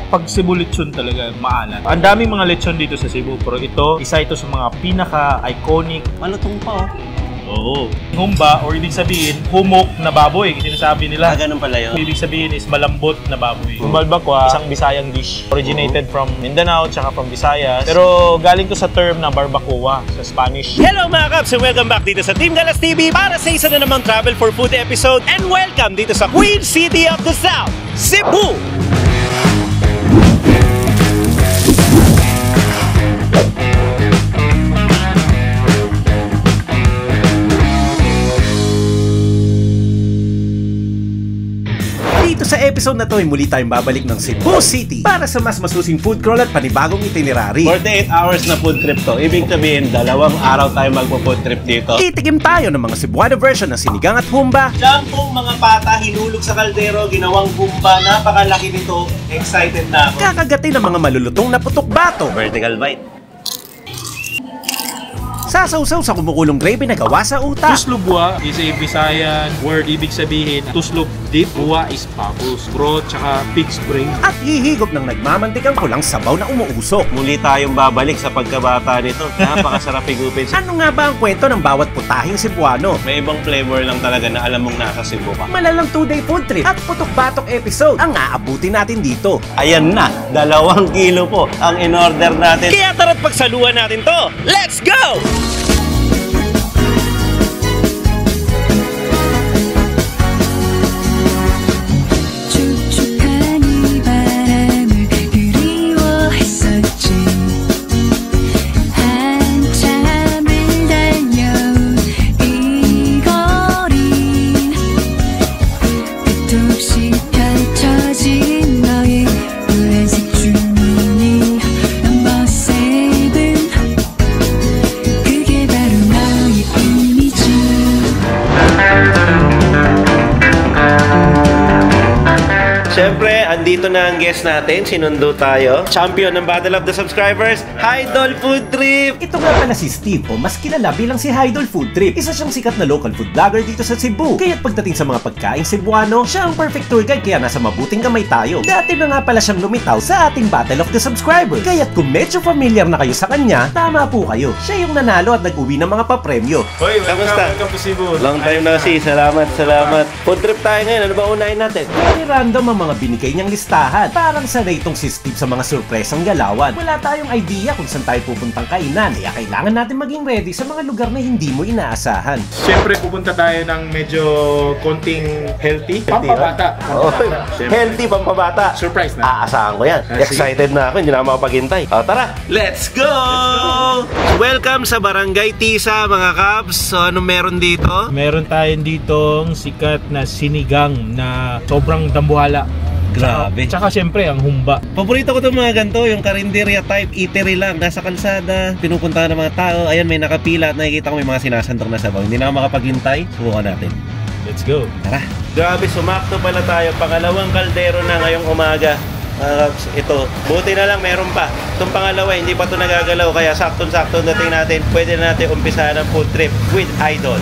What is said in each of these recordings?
pag Cebu lechon talaga, maalat. Ang daming mga lechon dito sa Cebu, pero isa ito sa mga pinaka-iconic. Malutong pa, Oo. Humba, or ibig sabihin, humok na baboy. Sinasabi nila. Ganun pala yun. Ibig sabihin is malambot na baboy. Yung balbakwa, isang Bisayang dish. Originated from Mindanao, tsaka from Visayas. Pero galing to sa term na barbacoa sa Spanish. Hello mga Kabs! And welcome back dito sa Team Galas TV para sa isa na namang Travel for Food episode. And welcome dito sa Queen City of the South, Cebu! Sa episode na to ay muli tayong babalik ng Cebu City para sa mas masusing food crawl at panibagong itinerary. 48 hours na food trip to. Ibig sabihin, 2 araw tayo magpo-food trip dito. Titigim tayo ng mga Cebuano version ng sinigang at humba. Jampong mga pata, hinulog sa kaldero, ginawang humba. Napakalaki nito. Excited na ako. Kakagatin ng mga malulutong na putok bato. Vertical bite. Sasawsaw sa kumukulong gravy na gawa sa utak. Tuslog buwa is a Visayan word. Ibig sabihin, tuslog dip, buwa is papus, broth, tsaka pig's brain. At hihigop ng nagmamantikang kulang sabaw na umuusok. Muli tayong babalik sa pagkabata nito. Napakasarap higupin. Ano nga ba ang kwento ng bawat putahing Cebuano? May ibang flavor lang talaga na alam mong nasa Cebu ka. Malalang 2-day food trip at putok-batok episode ang aabutin natin dito. Ayan na, 2 kilo po ang in-order natin. Kaya tara't pagsaluhan natin to. Let's go! Siyempre, andito na ang guest natin. Sinundo tayo. Champion ng Battle of the Subscribers, Hydol Food Trip! Ito nga pala si Steve o mas kilala bilang si Hydol Food Trip. Isa siyang sikat na local food vlogger dito sa Cebu. Kaya't pagdating sa mga pagkain Cebuano, siya ang perfect tour guide kaya nasa mabuting kamay tayo. Dati na nga pala siyang lumitaw sa ating Battle of the Subscribers. Kaya't kung medyo familiar na kayo sa kanya, tama po kayo. Siya yung nanalo at nag-uwi ng mga papremyo. Hoy, Kamusta? welcome to Cebu. Long time na kasi. Salamat. Food trip tayo ngayon. Ano ba unahin natin? Very random ang mga binigay niyang listahan. Parang sanay itong si Steve sa mga surpresang galawan. Wala tayong idea kung saan tayo pupuntang kainan. Kaya kailangan natin maging ready sa mga lugar na hindi mo inaasahan. Siyempre, pupunta tayo ng medyo konting healthy. Pampabata. Healthy, pampabata. Surprise na. Aasahan ko yan. Excited na ako. Hindi na ako makapaghintay. Tara! Let's go! Welcome sa Barangay Tisa, mga Kabs. So, anong meron dito? Meron tayong ditong sikat na sinigang na sobrang dambuhala. Grabe. Tsaka siyempre, ang humba. Paborito ko itong mga ganito, yung karinderya type, eatery lang, nasa kalsada, pinupuntahan ng mga tao. Ayan, may nakapila at nakikita ko may mga sinasandok na sabaw. Hindi na ako makapaghintay. Subukan natin. Let's go. Tara. Grabe, sumakto pala tayo. Pangalawang kaldero na ngayong umaga. Ito, buti na lang meron pa. Itong pangalawa, hindi pa ito nagagalaw. Kaya saktong-sakto dating natin, pwede na natin umpisahan ang food trip with Idol.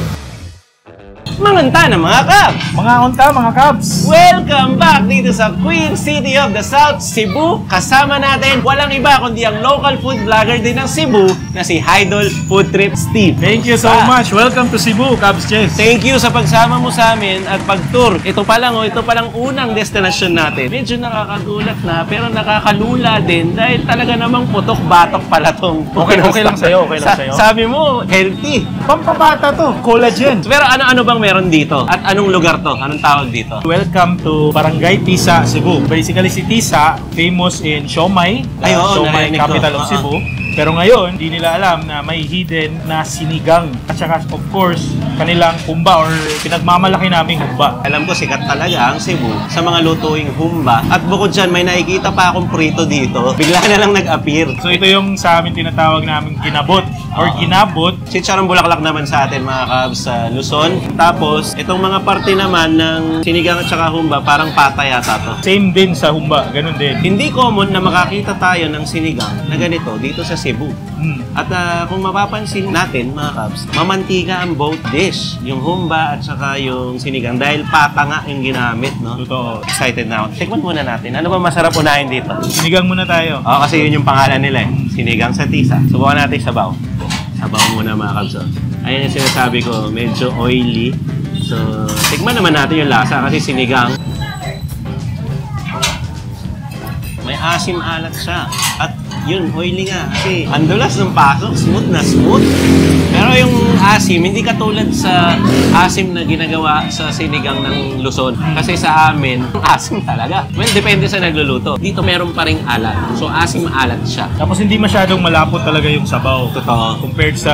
Manganta na mga Kabs! Mga unta, mga Kabs! Welcome back dito sa Queen City of the South, Cebu. Kasama natin, walang iba kundi ang local food vlogger din ng Cebu na si Hydol Food Trip Steve. Thank you so much! Welcome to Cebu, Kabs Chess! Thank you sa pagsama mo sa amin at pag-tour. Ito pa lang, ito pa lang unang destination natin. Medyo nakakagulat na, pero nakakalula din dahil talaga namang putok-batok pala tong... Okay lang sa'yo, okay lang sa'yo. Sabi mo, healthy. Pampabata to, collagen. Pero ano bang meron dito? At anong lugar to? Anong tawag dito? Welcome to Barangay Tisa, Cebu. Basically si Tisa, famous in siomai, siomai capital of Cebu. Pero ngayon, hindi nila alam na may hidden na sinigang. At saka, of course, kanilang humba or pinagmamalaki naming humba. Alam ko, sikat talaga ang Cebu sa mga lutuing humba. At bukod dyan, may nakikita pa akong prito dito. Bigla na lang nag-appear. So ito yung sa amin tinatawag namin kinabot. or ginabot. Chicharong bulaklak naman sa atin mga kabs sa Luzon. Tapos, itong mga parte naman ng sinigang at saka humba, parang pata yata to. Same din sa humba, ganun din. Hindi common na makakita tayo ng sinigang na ganito dito sa Cebu. At kung mapapansin natin mga kabs, mamantika ang both dish. Yung humba at saka yung sinigang dahil pata nga yung ginamit, no? Totoo. Excited na ako. Tikman muna natin. Ano ba masarap unahin dito? Sinigang muna tayo. Oo, kasi yun yung pangalan nila eh. Sinigang sa tisa. Subukan natin sabaw. Sabaw muna mga kabs. Ayan yung sinasabi ko, medyo oily. So, tikman naman natin yung lasa kasi sinigang. May asim alat siya. At yun, oily nga. Kasi ang dulas ng pasok, smooth na smooth. Pero yung asim, hindi katulad sa asim na ginagawa sa sinigang ng Luzon. Kasi sa amin, asim talaga. Well, depende sa nagluluto. Dito meron pa ring alat. So, asim alat siya. Tapos hindi masyadong malapot talaga yung sabaw. Totoo. Compared sa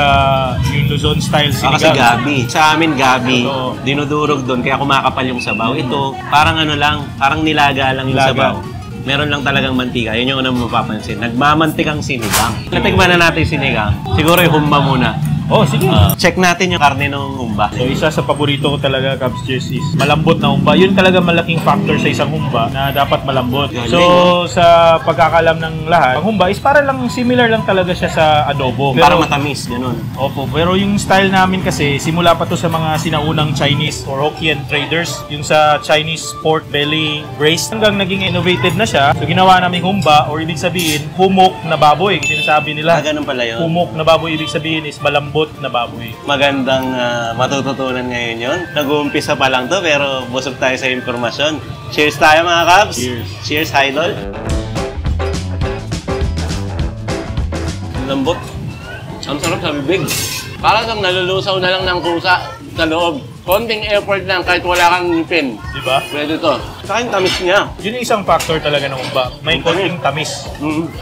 yung Luzon style sinigang. Kasi gabi. Sa amin, gabi. Totoo. Dinudurog doon, kaya kumakapal yung sabaw. Ito, parang ano lang, parang nilaga lang yung Nilaga. sabaw. Meron lang talagang mantika. Yun yung unang mapapansin. Nagmamantikang sinigang. Natikman na natin sinigang. Siguro yung humba muna. Oh, sige. Check natin yung karne ng humba. So, isa sa paborito ko talaga, Cubs Cheers, is malambot na humba. Yun talaga malaking factor sa isang humba na dapat malambot. So, sa pagkakalam ng lahat, ang humba is para lang similar lang talaga siya sa adobo. Para matamis, ganun. Opo, pero yung style namin kasi, simula pa to sa mga sinaunang Chinese or Hokkien traders, yung sa Chinese pork belly braised, hanggang naging innovated na siya. So, ginawa namin humba, or ibig sabihin, humok na baboy. Sinasabi nila, Ganun pala yun. humok na baboy, ibig sabihin is malambot na baboy. Magandang matututunan ngayon yun. Nag-uumpisa pa lang to, pero busog tayo sa impormasyon. Cheers tayo mga Cubs! Cheers! Cheers, Idol! Lambot. Ang sarap sa bibig. Parang kang nalulusaw na lang ng kusa sa loob. Konting effort lang kahit wala kang ngipin. Diba? Pwede to. Sa akin, tamis niya. Yun yung isang factor talaga ng humba. May konting tamis.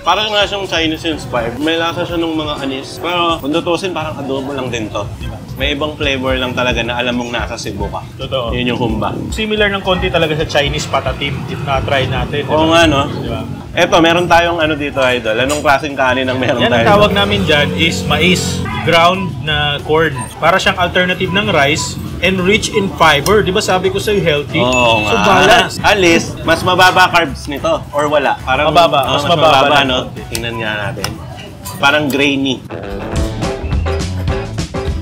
Parang nga siyang Chinese inspired. May lasa siya ng mga anis. Pero kung tutusin, parang adobo lang din to. Diba? May ibang flavor lang talaga na alam mong nasa Cebu ka. Totoo. Yun yung humba. Similar ng konti talaga sa Chinese patatim if na-try natin. Diba? Oo nga, no? Diba? Eto, meron tayong ano dito, Idol. Anong klaseng kanin ang meron Yan tayo? ang tawag namin dyan is mais. Ground na corn. Para siyang alternative ng rice and rich in fiber. Di ba sabi ko sa'yo healthy? Oo So nga. balance. At least, mas mababa carbs nito. Or wala. Parang, Mababa. mas Mas mababa lang. no? Tingnan nga natin. Parang grainy.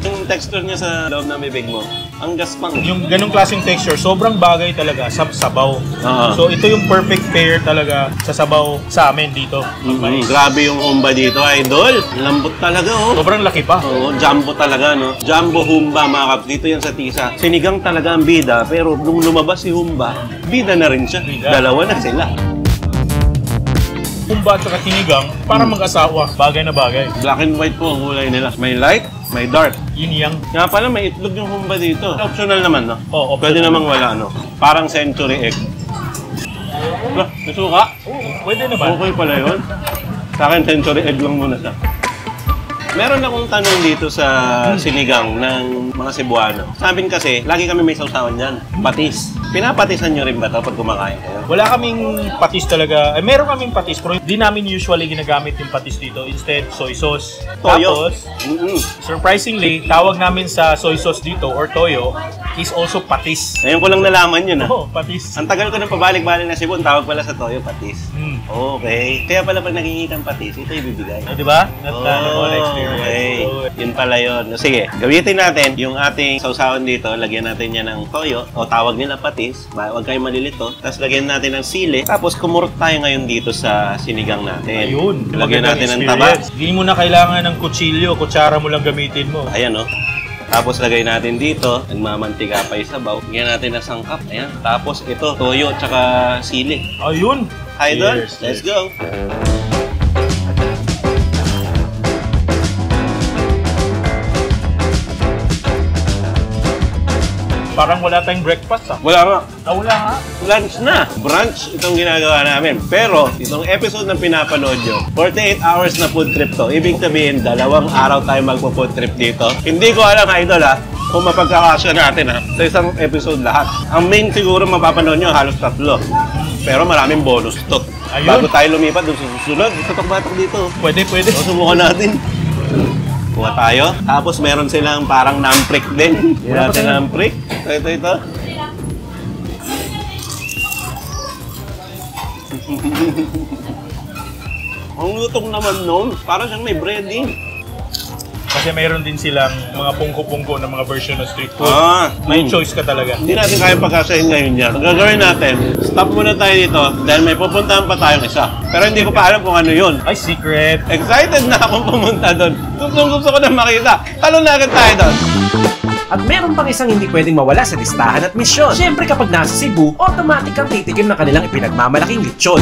Yung texture niya sa loob ng bibig mo, ang gaspang. Yung ganong klaseng texture, sobrang bagay talaga sa sabaw. Oo. So ito yung perfect pair talaga sa sabaw sa amin dito. Mais. Grabe yung humba dito, Idol. Lambot talaga, oh. Sobrang laki pa. Oo, jumbo talaga, no? Jumbo humba, mga kaps. Dito yan sa Tisa. Sinigang talaga ang bida, pero nung lumabas si humba, bida na rin siya. Bida. Dalawa na sila. Humba at saka sinigang, para mag-asawa. Bagay na bagay. Black and white po ang kulay nila. May light, may dark. Yun yang. Nga pala, may itlog yung humba dito. Optional naman, no? Oo, optional. Pwede namang wala, no? Parang century egg. May suka? Pwede naman. Okay pala yun. Sa akin, century egg lang muna siya. Meron akong tanong dito sa sinigang ng mga Cebuano. Sa amin kasi, lagi kami may sausawan dyan. Patis. Pinapatisan nyo rin ba ito pag kumakain kayo? Wala kaming patis talaga. Meron kaming patis, pero di namin usually ginagamit yung patis dito. Instead, soy sauce. Toyo. Tapos, surprisingly, tawag namin sa soy sauce dito or toyo is also patis. Ngayon ko lang nalaman yun, Oo, patis. Ang tagal ko nang pabalik-balik na Cebu, ang tawag pala sa toyo, patis. Okay. Kaya pala pag naging ng patis, ito ibibigay. Di ba? Not experience. Okay. So, Yun pala yun. Sige, gamitin natin yung ating sausawan dito. Lagyan natin yan ng toyo o tawag nila patis. Huwag kayong malilito. Tapos lagyan natin ng sili. Tapos kumurot tayo ngayon dito sa sinigang natin. ayun. Lagyan Magandang natin ng taba. experience. Hindi mo na kailangan ng kutsilyo. Kutsara mo lang gamitin mo. Ayan, o. Tapos lagay natin dito, nagmamantika pa yung sabaw. Lagyan natin ng sangkap. Ayan. Tapos ito, toyo tsaka sili. Ayun. Idol, Cheers. let's go! Parang wala tayong breakfast ah. Wala nga. Wala nga. Lunch na. Brunch itong ginagawa namin. Pero, itong episode na pinapanood nyo, 48 hours na food trip to. Ibig sabihin, 2 araw tayo magpo-food trip dito. Hindi ko alam, Idol, ha, kung mapagkakasya natin, ha, sa isang episode lahat. Ang main siguro mapapanood nyo, halos 3. Pero maraming bonus to. Ayun. Bago tayo lumipat doon sa susunod, tutok-batok dito. Pwede. O, subukan natin. Kuha tayo. Tapos meron silang parang namprik din. Kuha natin namprik. Ito. Ang lutong naman nun, parang siyang may breading. Kasi mayroon din silang mga pungko-pungko na mga version ng street food. May choice ka talaga. Hindi natin kaya pagkasahin ngayon yan. Ang gagawin natin, stop muna tayo dito dahil may pupuntahan pa tayong isa. Pero hindi ko pa alam kung ano yun. Ay, secret! Excited na akong pumunta doon. Gusto ko na makita. Talon na agad tayo doon. At meron pang isang hindi pwedeng mawala sa listahan at misyon. Siyempre kapag nasa Cebu, automatic kang titikim ng kanilang ipinagmamalaking lechon.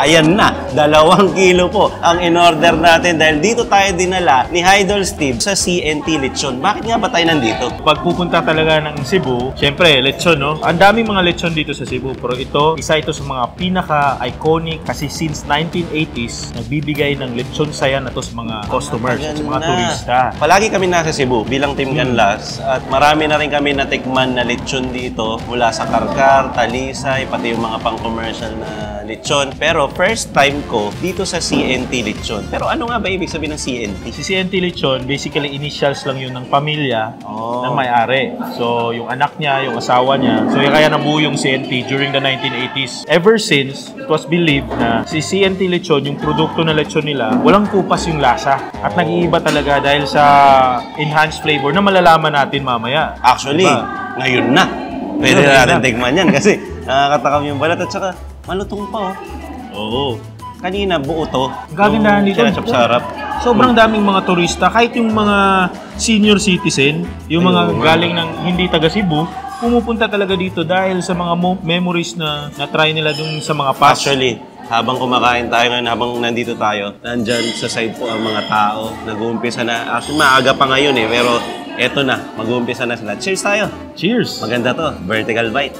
Ayan na, 2 kilo po ang in-order natin dahil dito tayo dinala ni Idol Steve sa CNT Lechon. Bakit nga ba tayo nandito? Pag pupunta talaga ng Cebu, syempre, lechon, no? Ang daming mga lechon dito sa Cebu. Pero isa ito sa mga pinaka-iconic kasi since 1980s, nagbibigay ng lechon saya na to sa mga customers, sa mga turista. Palagi kami nasa Cebu bilang Team Canlas at marami na rin kami natikman na lechon dito mula sa Karkar, Talisay, pati yung mga pang-commercial na lechon. Pero first time ko dito sa CNT Lechon. Pero ano nga ba ibig sabihin ng CNT? Si CNT Lechon, basically initials lang yun ng pamilya ng may-ari. So, yung anak niya, yung asawa niya. So, kaya nabuo yung CNT during the 1980s. Ever since, it was believed na si CNT Lechon, yung produkto na lechon nila, walang kupas yung lasa. At nag-iiba talaga dahil sa enhanced flavor na malalaman natin mamaya. Actually, ngayon na. Pwede na natin tigman yan kasi nakakatakam yung balat at saka malutong pa, oh. Oo. Kanina, buo to. Gagandahan dito. Sarap. Sobrang daming mga turista, kahit yung mga senior citizen, yung mga galing ng hindi taga Cebu, pumupunta talaga dito dahil sa mga memories na na-try nila dun sa mga past. Actually, habang kumakain tayo ngayon, habang nandito tayo, nandyan sa side po ang mga tao. Nag-uumpisa na. Actually, maaga pa ngayon eh, pero eto na, mag-uumpisa na sila. Cheers tayo! Cheers! Maganda to, vertical bite.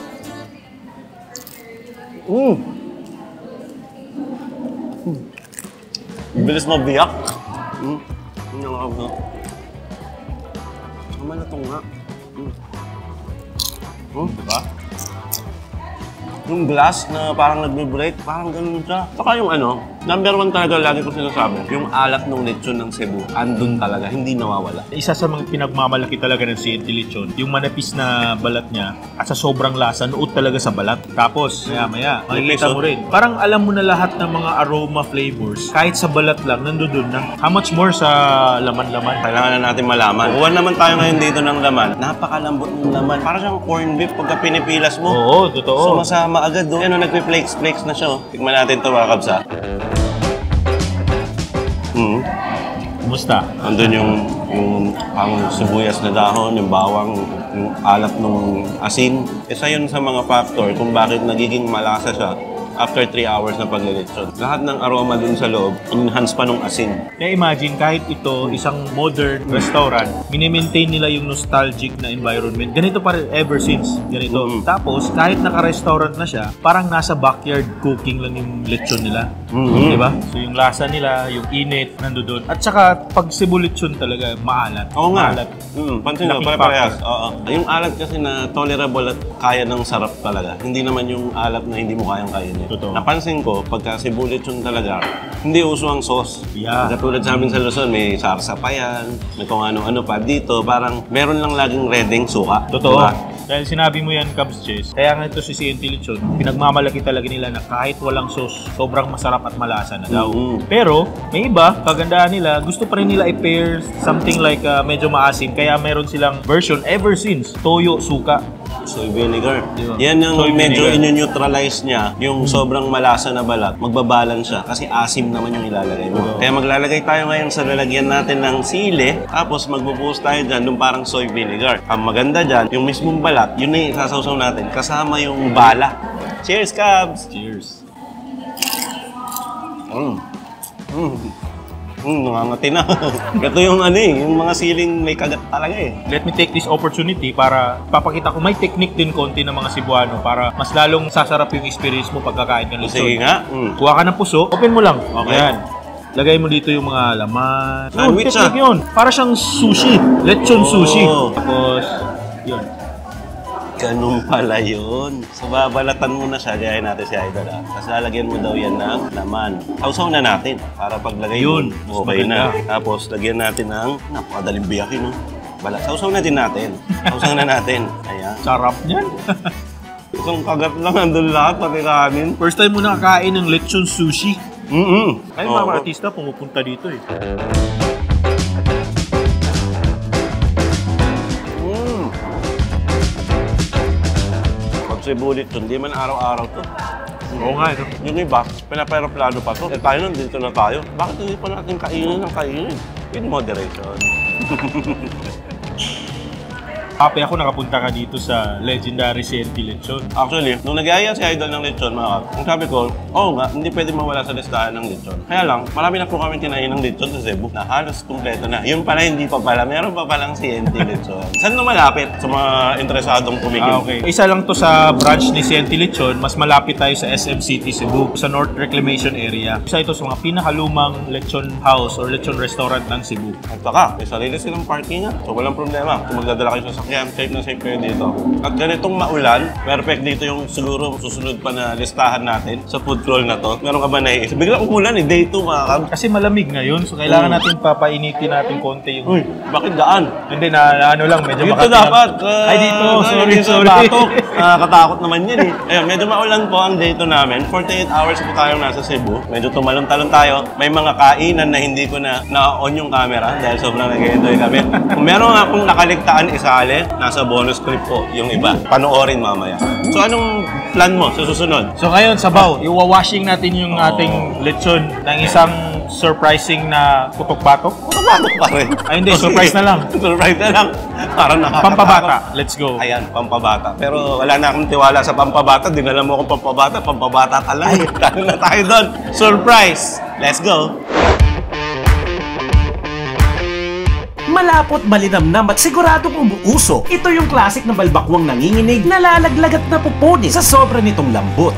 Bilis mabiyak. Malatong nga. Diba? Yung glass na parang nag-vibrate, parang ganun siya. Saka yung number 1 talaga lagi ko sinasabi, yung alat ng lechon ng Cebu, andun talaga, hindi nawawala. Isa sa mga pinagmamalaki talaga ng CNT Lechon, yung manapis na balat niya at sa sobrang lasa, nuot talaga sa balat. Tapos, maya-maya, makikita mo rin. Parang alam mo na lahat ng mga aroma flavors, kahit sa balat lang, nandun na. How much more sa laman-laman? Kailangan na natin malaman. Kuha naman tayo ngayon dito ng laman. Napakalambot ng laman. Parang siyang corned beef pagka pinipilas mo. Oo, totoo. Sumasama agad doon. Ano, nagpi-flakes na siya. Tikman natin ito, mga kabs, ha? Kumusta? Andun yung pang sibuyas na dahon, yung bawang, yung alat ng asin. Isa yun sa mga factor kung bakit nagiging malasa siya after 3 hours na paglilitsyon. Lahat ng aroma dun sa loob, enhance pa nung asin. Kaya imagine, kahit ito, isang modern restaurant, mini-maintain nila yung nostalgic na environment. Ganito pa rin ever since. Ganito. Tapos, kahit naka-restaurant na siya, parang nasa backyard cooking lang yung lechon nila. Diba? So, yung lasa nila, yung init, nandoon. At saka, pag Cebu lechon talaga, maalat. Oo nga. Maalat. Pansin ko, pare-parehas. Yung alat kasi na tolerable at kaya ng sarap talaga. Hindi naman yung alat na hindi mo kayang kainin. Totoo. Napansin ko, pagka Cebu lechon talaga, hindi uso ang sauce. Yeah. Katulad sa amin sa Luzon, may sarsa pa yan, may kung ano-ano pa. Dito, parang meron lang laging redeng suka. Totoo. Diba? Dahil sinabi mo yan, Cubs Chase, kaya nga ito si CNT Lechon, pinagmamalaki talaga nila na kahit walang sauce, sobrang masarap at malasa na daw. Pero, may iba, kagandahan nila, gusto pa rin nila i-pair something like medyo maasim, kaya meron silang version ever since, toyo, suka. Soy vinegar. Diba? Yan yung Soy medyo vinegar. in-neutralize niya, yung sobrang malasa na balat, magbabalance siya kasi asim naman yung ilalagay mo. Kaya maglalagay tayo ngayon sa lalagyan natin ng sili, tapos magbubuhos tayo dyan nung parang soy vinegar. Ang maganda dyan, yung mismong balat, yun na yung sasawsaw natin, kasama yung bala. Cheers, Cubs! Cheers. Nangangati na. Ito yung yung mga siling may kagat talaga eh. Let me take this opportunity para papakita ko may technique din konti ng mga Cebuano para mas lalong sasarap yung experience mo pagkakain ng lechon. Sige nga. Kuha ka ng puso, open mo lang. Okay. Ayan. Lagay mo dito yung mga laman. Sandwich technique yun. Para siyang sushi. Lechon sushi. Tapos, yun. Ganun pala yun. So, babalatan mo na siya, gaya natin si Idol, ha? Tapos lalagyan mo daw yan ng laman. Sausaw na natin para paglagay Yun, okay na. Tapos, lagyan natin ng napakadaling biyakin, no? Sausaw na din natin. Sausaw na natin. Ayan. Sarap niyan. Isang kagat lang, andun lahat, pati kanin. First time mo nakakain ng lechon sushi. Ay, Oo. mga artista pumupunta dito eh. Cebu lechon, hindi man araw-araw to. Oo nga, ito. Yung iba, pinaperoplano pa to. Eh tayo nandito na tayo. Bakit hindi pa natin kainin ng kainin? In moderation. Happy ako nakapunta ka dito sa legendary Sienti Lechon. Actually, nung nag-aaya si Idol ng lechon, mga kap, ang sabi ko, nga, hindi pwede mawala sa listahan ng lechon. Kaya lang, marami na po kami kinain ng lechon sa Cebu na halos kumpleto na. Yun pala, hindi pa pala. Meron pa palang Sienti Lechon. Saan na malapit sa mga interesadong tumigil? Okay. Isa lang to sa branch ni Sienti Lechon. Mas malapit tayo sa SM City, Cebu, sa North Reclamation Area. Isa ito sa mga pinakalumang lechon house or lechon restaurant ng Cebu. At saka, may sarili silang parking nga. So, walang problema. Kung magdadala kayo sa sakyan, safe na safe kayo dito. At ganitong maulan, perfect dito yung siguro susunod pa na listahan natin sa food crawl na to. Meron ka ba naiisip? Biglang umulan eh, day 2 mga kab. Kasi malamig ngayon, so kailangan natin papainitin natin konti yung... Uy, bakit daan? Hindi na ano lang, medyo Dito makati dapat. Ay, dito. Sorry, dito sorry. batok. Nakakatakot naman yun eh. Ayun, medyo maulan po ang day 2 namin. 48 hours po tayong nasa Cebu. Medyo tumalon-talon tayo. May mga kainan na hindi ko na-on yung camera dahil sobrang nag-enjoy kami. Kung meron nga akong nakaligtaan isali, nasa bonus clip po yung iba. Panoorin mamaya. So anong plan mo sa susunod? So ngayon, sabaw, iwa-washing natin yung ating lechon ng isang surprising na putok-batok. Papatok pa rin. Ay hindi, surprise na lang. Surprise na lang. Para nakakatakot. Pampabata, let's go. Ayan, pampabata. Pero wala na akong tiwala sa pampabata. Dinala mo akong pampabata talaga. Talo na tayo doon. Surprise! Let's go! Malapot, malinamnam at siguradong umuusok. Ito yung classic na balbakwang nanginginig, nalalaglag at napupuni sa sobra nitong lambot.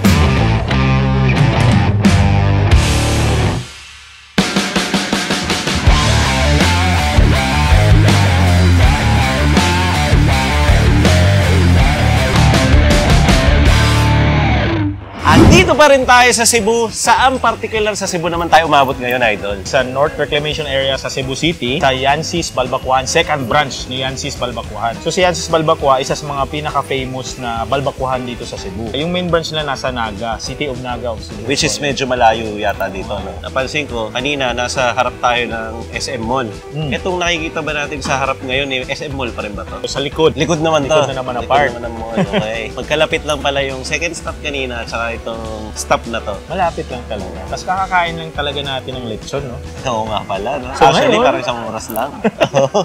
Dito pa rin tayo sa Cebu. Saan particular sa Cebu naman tayo umabot ngayon, Idol? Sa North Reclamation Area sa Cebu City, sa Yancy's Balbacoan, second branch ni Yancy's Balbacoan. So si Yancy's Balbacoa, isa sa mga pinaka-famous na balbakuhan dito sa Cebu. Yung main branch nila nasa Naga, City of Naga of Cebu. Which is medyo malayo yata dito, no? Napansin ko, kanina nasa harap tayo ng SM Mall. Itong nakikita ba natin sa harap ngayon, SM Mall pa rin ba to? Sa likod. Likod naman to. Likod na naman na part. Likod naman ang mall, okay. Magkalapit lang pala yung second stop kanina at saka itong stop na to. Malapit lang talaga. Tapos kakakain lang talaga natin ng lechon, no? Oo nga pala, no? So Actually, ngayon- parang isang oras lang.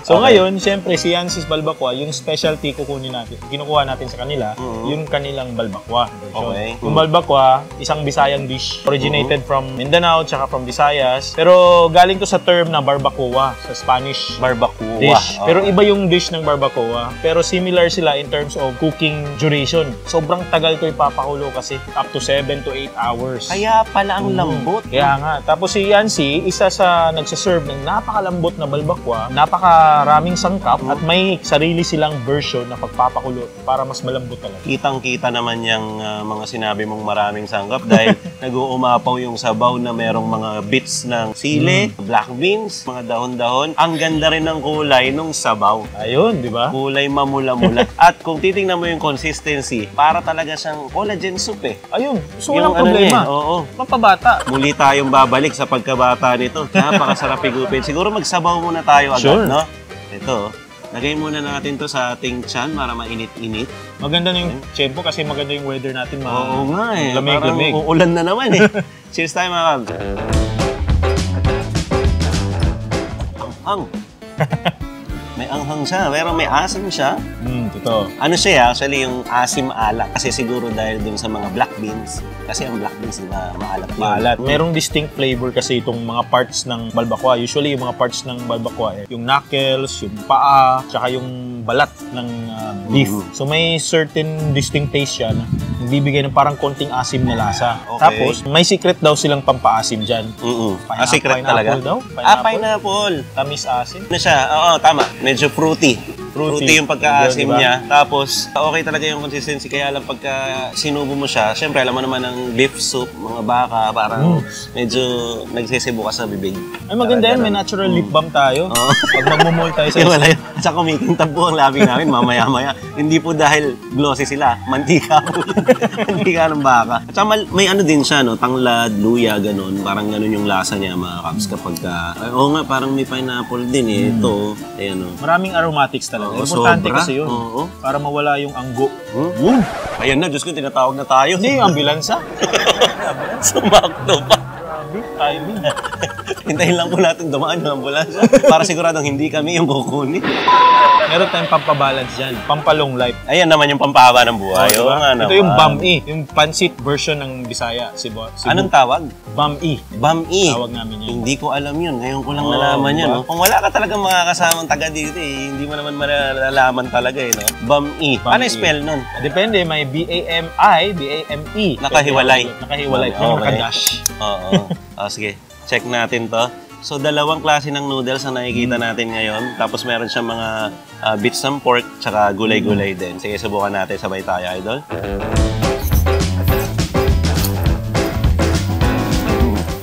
So ngayon, siyempre si Yancy's Balbacoa, yung specialty kukunin natin, kinukuha natin sa kanila, yung kanilang balbacoa. Okay. Yung balbacoa, isang Bisayang dish, originated from Mindanao tsaka from Visayas. Pero galing to sa term na barbacoa sa Spanish Barbacoa. dish. Oh. Pero iba yung dish ng barbacoa. Pero similar sila in terms of cooking duration. Sobrang tagal to ipapakulo kasi up to 7 to 8 hours. Kaya pala ang lambot. Kaya nga. Tapos si Yancy, isa sa nagsaserve ng napakalambot na balbakwa, napakaraming sangkap at may sarili silang version na pagpapakulo para mas malambot talaga. Kitang-kita naman yung mga sinabi mong maraming sangkap dahil nag-uumapaw yung sabaw na merong mga bits ng sili, black beans, mga dahon-dahon. Ang ganda rin ng kulay nung sabaw. Ayun, di ba? Kulay mamula-mula. At kung titingnan mo yung consistency, para talaga siyang collagen soup eh. Ayun. So Yung walang problema. niya, oo. Mapabata. Muli tayong babalik sa pagkabata nito. Napakasarap higupin. Siguro magsabaw muna tayo agad, Sure. no? Ito, lagay muna natin to sa ating tiyan para mainit-init. Maganda na yung tiyempo kasi maganda yung weather natin. Oo nga eh. Lamig-lamig. Parang uulan na naman eh. Cheers tayo mga kab. Anghang. May anghang siya, pero may asim siya. Totoo. Ano siya, actually yung asim alak. Kasi siguro dahil dun sa mga black beans. Kasi ang black beans, diba, maalat yun. Maalat. Merong distinct flavor kasi itong mga parts ng balbacoa. Usually, yung mga parts ng balbacoa, yung knuckles, yung paa, tsaka yung balat ng beef. So, may certain distinct taste siya na nagbibigay ng parang konting asim na lasa. Okay. Tapos, may secret daw silang pampaasim dyan. Secret talaga? Pineapple daw? Pineapple. Tamis asim. Ano siya? Oo, tama. Medyo fruity. Fruity yung pagka-asim niya. Tapos, okay talaga yung consistency. Kaya lang pagka sinubo mo siya, syempre alam mo naman ang beef soup, mga baka, parang medyo nagsisibo ka sa bibig. Ay maganda yan, may natural lip balm tayo. Pag magmumol tayo sa wala yun. At saka kumikintab po ang labi namin mamaya-maya. Hindi po dahil glossy sila, mantika po. Mantika ng baka. At saka may ano din siya, no? Tanglad, luya, ganun. Parang ganun yung lasa niya, mga kaps, kapag oo nga, parang may pineapple din eh. Ito, ayan o. Maraming aromatics talaga. Importante kasi yun. Para mawala yung anggo. Yun! Ayan na, Diyos ko, tinatawag na tayo. Hindi, yung ambulansa. Sumakto pa. Timing. Hintayin lang po natin dumaan ng ambulansya para siguradong hindi kami yung kukunin. Meron tayong pampabalance dyan. Pampalong life. Ayan naman yung pampahaba ng buhay. Diba? Nga Ito yung BAM-E. Yung pansit version ng Bisaya. Cebu. Anong tawag? BAM-E. BAM-E. Tawag namin yan. Hindi ko alam yun. Ngayon ko lang nalaman yan. No? Kung wala ka talagang mga kasamang taga dito hindi mo naman malalaman talaga eh. No? BAM-E. Ano yung spell nun? Depende. May B-A-M-I, B-A-M-E. Nakahiwalay. Nakadash. Oo. Sige. Check natin to. So, dalawang klase ng noodles ang nakikita natin ngayon. Tapos meron siyang mga bits ng pork tsaka gulay-gulay din. Sige, subukan natin. Sabay tayo, idol.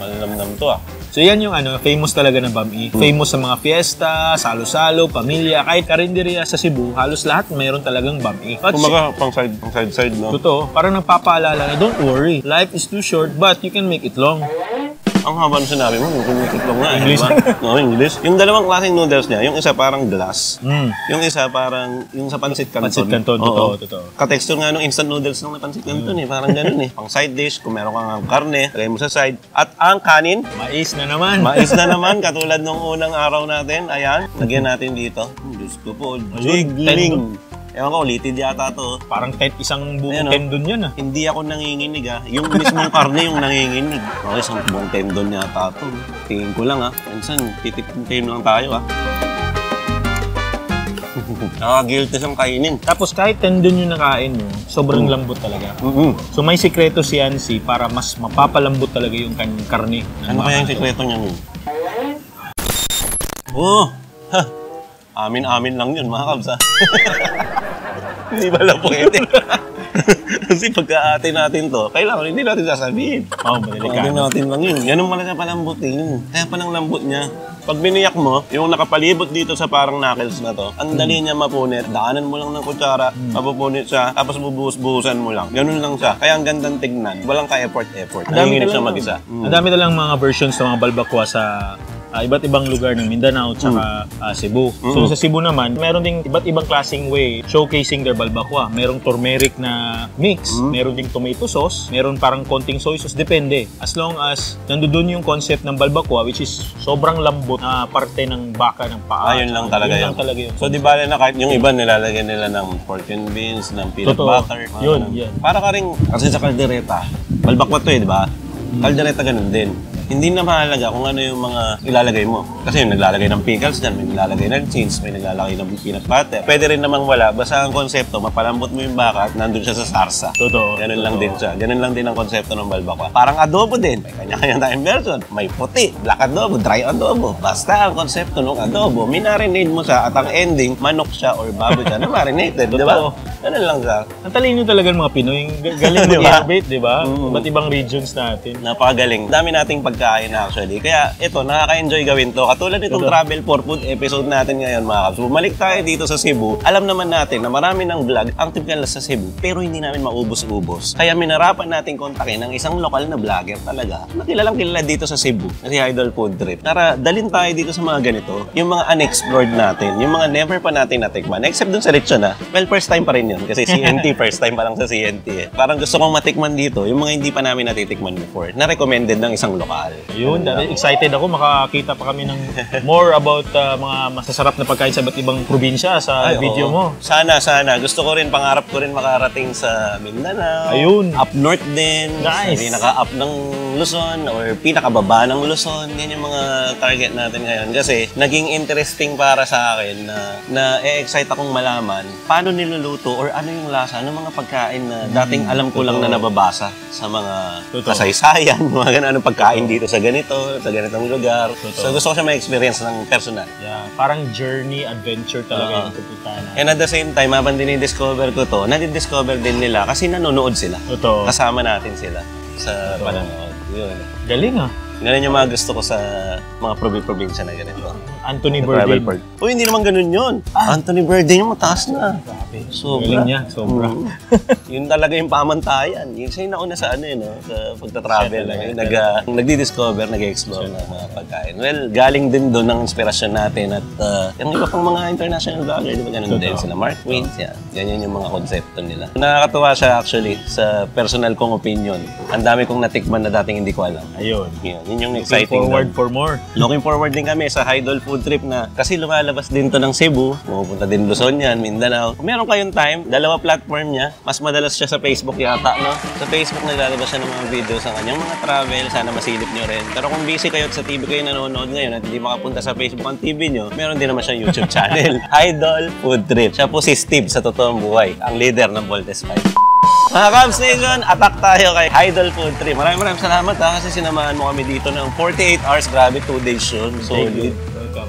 Malamnam to So yan yung famous talaga na BAM-E. Famous sa mga fiesta, salo-salo, pamilya, kahit karinderya sa Cebu, halos lahat mayroon talagang BAM-E. Kumaga, pang side, no? Totoo. Parang nagpapaalala na, don't worry, life is too short, but you can make it long. Ang haba ng sinabi mo, kumikit lang nga. English. No, English. Yung dalawang klaseng noodles niya, yung isa parang glass. Yung isa parang, yung sa pancit canton. Pancit canton, totoo. Ka-texture nga nung instant noodles ng pancit canton eh. Parang ganun eh. Pang side dish, kung meron kang karne, lagay mo sa side. At ang kanin, mais na naman. Mais na naman, katulad nung unang araw natin. Ayan, lagyan natin dito. Diyos ko po, jiggling. Ewan ko, litid yata to. Parang isang buong tendon yan Hindi ako nanginginig Yung mismong karne yung nanginginig. Okay, isang buong tendon yata to. Tingin ko lang Minsan, titip-tip lang tayo Nakaka-guilty siyang kainin. Tapos kahit tendon yung nakain mo, sobrang lambot talaga. So may sikreto si Yancy para mas mapapalambot talaga yung kanyang karne. Ano kaya yung sikreto niya nun? Amin-amin lang yun, mga kabs Hindi pala pwede. Kasi pagka-ate natin to, kailangan hindi natin sasabihin. Delikado. Natin lang yun. Ganun pala siya palambutin. Kaya palang lambot niya. Pag biniyak mo, yung nakapalibot dito sa parang knuckles na to, ang dali niya mapunit. Daanan mo lang ng kutsara, mapupunit siya, tapos bubuhos-buhusan mo lang. Ganun lang siya. Kaya ang gandang tignan. Walang ka-effort. Nanginginig siya mag-isa. Ang dami talang mga versions ng mga balbakwa sa iba't ibang lugar ng Mindanao at Cebu. So sa Cebu naman, meron ding iba't ibang klaseng way showcasing their balbakwa. Merong turmeric na mix, meron ding tomato sauce, meron parang konting soy sauce, depende. As long as nandoon yung concept ng balbakwa, which is sobrang lambot na parte ng baka ng paa. Yun lang talaga yun. So di ba na kahit yung iba nilalagyan nila ng pork and beans, ng peanut butter. Yun. Para ka rin, kasi sa kaldereta, balbakwa to di ba? Kaldereta ganun din. Hindi na mahalaga kung ano yung mga ilalagay mo. Kasi yung naglalagay ng pickles dyan, may naglalagay ng cheese, may naglalagay ng peanut butter. Pwede rin namang wala. Basta ang konsepto, mapalambot mo yung baka at nandun siya sa sarsa. Totoo. Ganun lang din siya. Ganun lang din ang konsepto ng balbakwa. Parang adobo din. May kanya-kanya tayong version. May puti, black adobo, dry adobo. Basta ang konsepto ng adobo, minarinade mo siya at ang ending, manok siya or baboy siya na marinated. Di ba? Ganun lang siya. Ang talino talaga ng mga Pinoy. Galing mag-innovate, di ba? Ba't ibang regions natin? Napakagaling. Dami nating pagkain actually. Kaya ito, nakaka-enjoy gawin to. Katulad itong travel for food episode natin ngayon, mga kaps. Bumalik tayo dito sa Cebu. Alam naman natin na marami ng vlog ang typical sa Cebu, pero hindi namin maubos-ubos. Kaya minarapan natin kontakin ng isang lokal na vlogger talaga na kilalang kilala dito sa Cebu, na si Idol Food Trip. Tara, dalhin tayo dito sa mga ganito, yung mga unexplored natin, yung mga never pa natin natikman. Except dun sa lechon Well, first time pa rin yun. Kasi CNT, first time pa lang sa CNT Parang gusto kong matikman dito, yung mga hindi pa namin natitikman before, na recommended ng isang lokal. Yun, excited ako. Makakita pa kami ng more about mga masasarap na pagkain sa iba't ibang probinsya sa video mo. Sana. Gusto ko rin, pangarap ko rin makarating sa Mindanao. Ayun. Up north din. Nice. Pinaka-up ng Luzon or pinaka-baba ng Luzon. Yan yung mga target natin ngayon. Kasi naging interesting para sa akin na e-excite akong malaman paano niluluto or ano yung lasa ng mga pagkain na dating alam ko lang na nababasa sa mga kasaysayan, mga ganun pagkain dito sa ganitong lugar. So gusto ko siya ma-experience ng personal. Yeah, parang journey, adventure talaga yung pupuntahan. And at the same time, habang dinidiscover ko to, nadidiscover din nila kasi nanonood sila. Totoo. Kasama natin sila sa panonood. Yun. Galing ah. Ganun yung mga gusto ko sa mga probinsya na ganito. Anthony Bourdain. Uy, hindi naman ganun yun. Anthony Bourdain yung mataas na. Sobra. Galing niya, sobra. Yun talaga yung pamantayan. Yun siya yung nauna sa ano yun, sa pagta-travel. Nagdi-discover, nag-explore ng mga pagkain. Well, galing din doon ng inspirasyon natin at yung iba pang mga international vlogger, di ba ganun din sila? Mark Wayne, yan yung mga konsepto nila. Nakakatuwa siya actually sa personal kong opinion. Ang dami kong natikman na dating hindi ko alam. Ayun. Yun yung exciting. Looking forward for more. Looking forward din kami sa Idol Food Trip na kasi lumalabas din to ng Cebu, pupunta din Luzon yan, Mindanao. Kung meron kayong time, dalawa platform niya, mas madalas siya sa Facebook yata, no? Sa Facebook naglalabas siya ng mga videos sa kanyang mga travel, sana masilip nyo rin. Pero kung busy kayo at sa TV kayo nanonood ngayon at hindi makapunta sa Facebook ang TV nyo, meron din naman siyang YouTube channel, Idol Food Trip. Siya po si Steve sa totoong buhay, ang leader ng Voltes 5. Mga Cubs Nation, attack tayo kay Idol Food Trip. Maraming salamat kasi sinamahan mo kami dito ng 48 hours. Grabe, 2 days yun. Solid.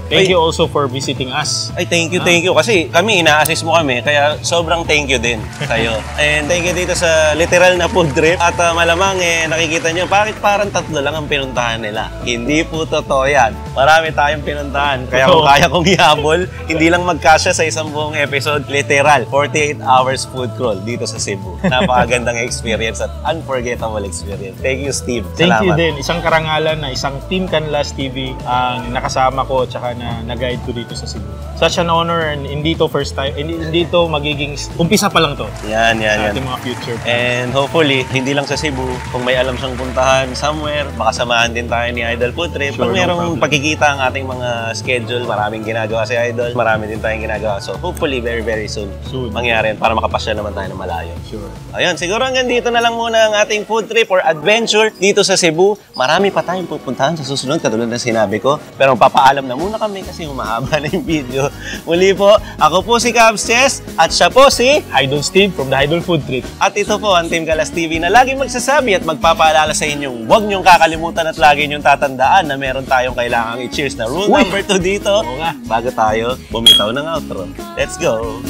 Thank you also for visiting us. Ay, thank you. Kasi kami, ina-assist mo kami, kaya sobrang thank you din sa'yo. And thank you dito sa literal na food trip. At malamang, nakikita nyo, bakit parang 3 lang ang pinuntahan nila? Hindi po totoo yan. Marami tayong pinuntahan. Kaya kung kaya kong ihabol, hindi lang magkasya sa isang buong episode. Literal, 48 hours food crawl dito sa Cebu. Napakagandang experience at unforgettable experience. Thank you, Steve. Thank you din. Isang karangalan na isang Team Canlas TV ang nakasama ko tsaka na nag-guide ko dito sa Cebu. Such an honor and hindi to first time, hindi to magiging umpisa pa lang to. Yan. Ating mga future plans. And hopefully, hindi lang sa Cebu, kung may alam siyang puntahan somewhere, baka samahan din tayo ni Idol Food Trip. Pag merong pagkikita ang ating mga schedule, maraming ginagawa si Idol, marami din tayong ginagawa. So hopefully, very, very soon mangyari para makapasya naman tayo ng malayo. Sure. Ayun, siguro hanggang dito na lang muna ang ating food trip or adventure dito sa Cebu. Marami pa tayong pupuntahan sa susunod, katulad ng sinabi ko. Pero papaalam na muna kami kasi humahaba na yung video. Muli po, ako po si Cubs Chess at siya po si Idol Steve from the Idol Food Trip. At ito po ang Team Canlas TV na laging magsasabi at magpapaalala sa inyong huwag niyong kakalimutan at lagi niyong tatandaan na meron tayong kailangang i-cheers na rule number 2 dito bago tayo bumitaw ng outro. Let's go!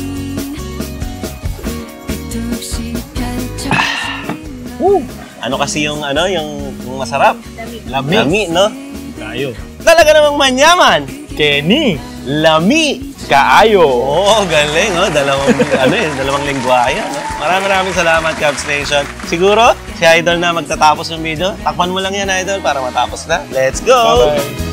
Ano kasi yung masarap? Lami, no? Kaayo. Talaga namang manyaman! Kenny! Lami! Kaayo! Oo, galing, no? Dalawang lengguwahe, no? Maraming salamat, Cubs Nation. Siguro, si Idol na magtatapos ng video. Takpan mo lang yan, Idol, para matapos na. Let's go! Bye-bye!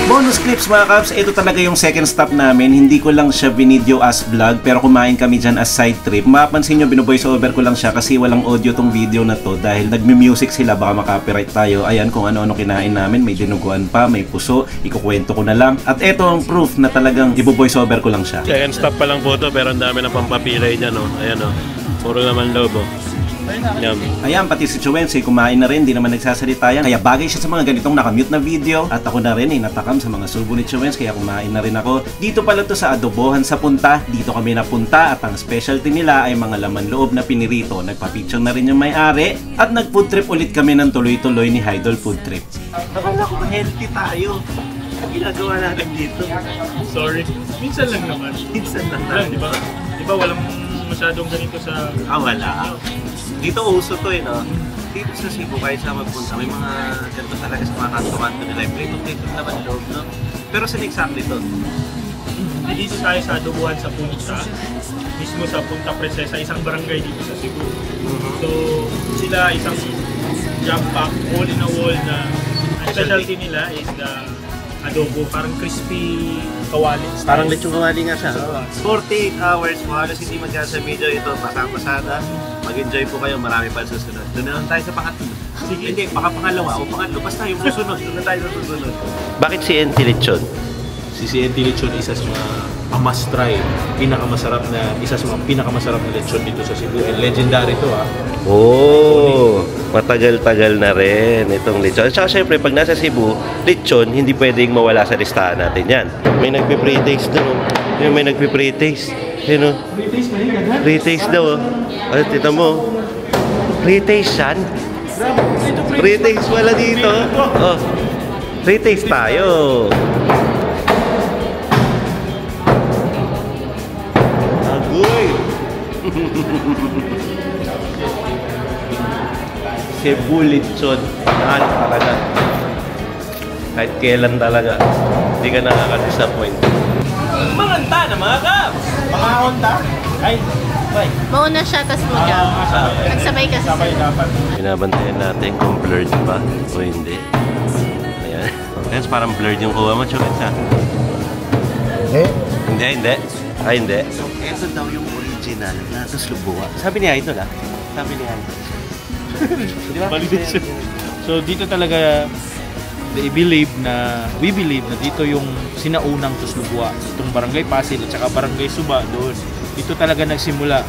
Bonus clips mga Cubs, ito talaga yung second stop namin. Hindi ko lang siya binideo as vlog, pero kumain kami dyan as side trip. Mapapansin nyo, binovoice over ko lang siya kasi walang audio tong video na to dahil nagmi-music sila, baka makapiright tayo. Ayan kung ano-ano kinain namin, may dinuguan pa, may puso, ikukwento ko na lang. At ito ang proof na talagang ibo-voice over ko lang siya. Second stop pa lang po to, pero ang dami ng pampapilay dyan, no? Ayan, no? Puro naman lobo. Yummy. Ayan, pati si Chuense, kumain na rin, di naman nagsasalita yan. Kaya bagay siya sa mga ganitong nakamute na video. At ako na rin, natakam sa mga subo ni Chuense, kaya kumain na rin ako. Dito pala to sa Adobohan sa Punta. Dito kami napunta at ang specialty nila ay mga laman loob na pinirito. Nagpa-picture na rin yung may-ari at nag-food trip ulit kami ng tuloy-tuloy ni Idol Food Trip. Akala ko healthy tayo. Ginagawa natin dito. Sorry. Minsan lang naman. Minsan lang. Di ba? Di ba walang masyadong ganito sa... Wala. Dito uso to no? Dito sa Cebu, kahit sa magpunta, may mga ganito talaga sa mga kanto-kanto nila. Prito naman loob, no? Pero saan exactly to? Dito tayo sa Adobohan sa Punta. Mismo sa Punta Princesa, isang barangay dito sa Cebu. So, sila isang jam pack, wall-in-a-wall na specialty nila is the adobo, parang crispy kawali. Parang lechong kawali nga siya. 48 hours, halos hindi magkasa video ito, pasang-pasada. Mag-enjoy po kayo, marami pa susunod. Doon na lang tayo sa pangatlo. Sige, hindi, pangalawa o pangatlo, basta yung susunod. Doon na tayo sa susunod. Bakit si NT Lechon? Si CNT Lechon isa sa mga a must try. Pinakamasarap na, isa sa mga pinakamasarap na lechon dito sa Cebu. And legendary to Oh, matagal-tagal na rin itong lechon. At saka syempre, pag nasa Cebu, lechon, hindi pwedeng mawala sa listahan natin yan. May nagpe-pre-taste doon. Yung may nagpe-pre-taste. Yun o. Pre-taste daw. Ay, tita mo. Pre-taste yan? Pre-taste wala dito. Oh. Pre-taste tayo. Agoy! Cebu lechon. Mahal talaga. Kahit kailan talaga. Hindi ka nakaka-disappoint. Manganta na mga kaps! Mga onta? Ay, bye. Mauna siya, tas mag-jump. Nagsabay kasi. Sabay dapat. Binabantayan natin kung blurred ba o hindi. Ayan. Ayan, parang blurred yung kuha mo, Chokits, ha? Hindi. Ay, hindi. So, ito daw yung original na tuslubuwa. Sabi ni Idol, ha? Sabi ni Idol. Di ba? So, dito talaga, we believe na dito yung sinaunang tuslubuwa. Itong Barangay Pasil at saka Barangay Suba doon. Dito talaga nagsimula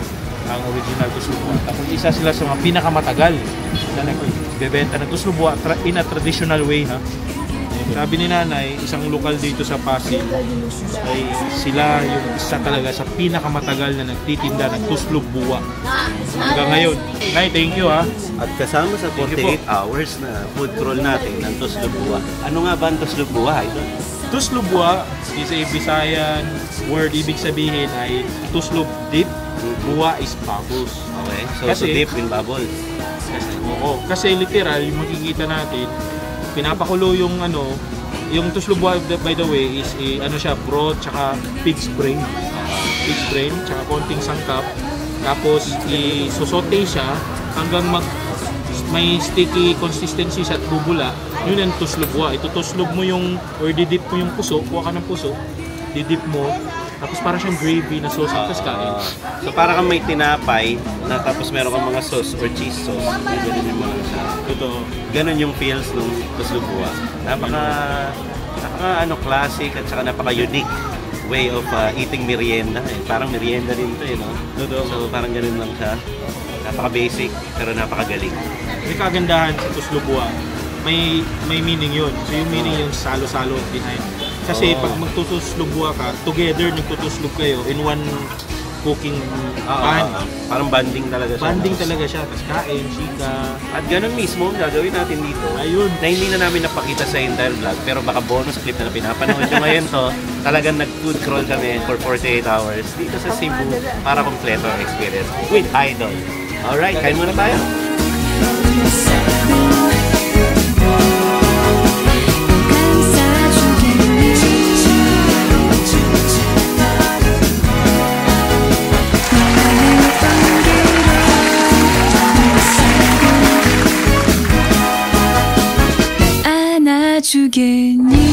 ang original tuslubuwa. Tapos isa sila sa mga pinakamatagal na nagbebenta ng tuslubuwa in a traditional way, ha. Sabi ni Nanay, isang lokal dito sa Pasil ay sila yung isa talaga sa pinakamatagal na nagtitinda ng tuslubuwa hanggang ngayon. Nay, thank you, ha. At kasama sa 48 hours na food crawl natin ng tuslubuwa. Ano nga ba ang tuslubuwa, Idol? Tuslubuwa is a Visayan word, ibig sabihin ay tuslub dip, buwa is bubbles. Okay, so Kasi- to dip in bubbles. Oo, kasi literal, yung makikita natin, pinapakulo yung yung tuslubuwa, by the way, is siya, broth, tsaka pig's brain. Pig's brain, tsaka konting sangkap. Tapos, isosote siya hanggang may sticky consistency sa at bubula. Yun ang tuslubuwa. Itutuslob mo yung, or didip mo yung puso, kuha ka ng puso, didip mo, tapos parang siyang gravy na sauce at tapos kain. So para kang may tinapay na tapos meron kang mga sauce or cheese sauce. Ganun yung mga siya. Ito, Ganun yung feels ng tuslubuwa. Napaka classic at saka napaka unique way of eating merienda. Parang merienda din to, no? So parang ganun lang siya. Napaka basic pero napaka galing. may kagandahan sa tuslubuwa. May meaning yun. So yung meaning yung salo-salo behind. Kasi pag magtutuslubuwa ka, together nagtutuslub kayo in one cooking pan. Parang banding talaga siya. Banding talaga siya. Tapos kain, chika. At ganun mismo ang gagawin natin dito. Ayun. Na hindi na namin napakita sa entire vlog, pero baka bonus clip na pinapanood nyo ngayon to, talagang nag-food crawl kami for 48 hours dito sa Cebu para kompleto ang experience with Idol. Alright, kain muna tayo. 안아주겠니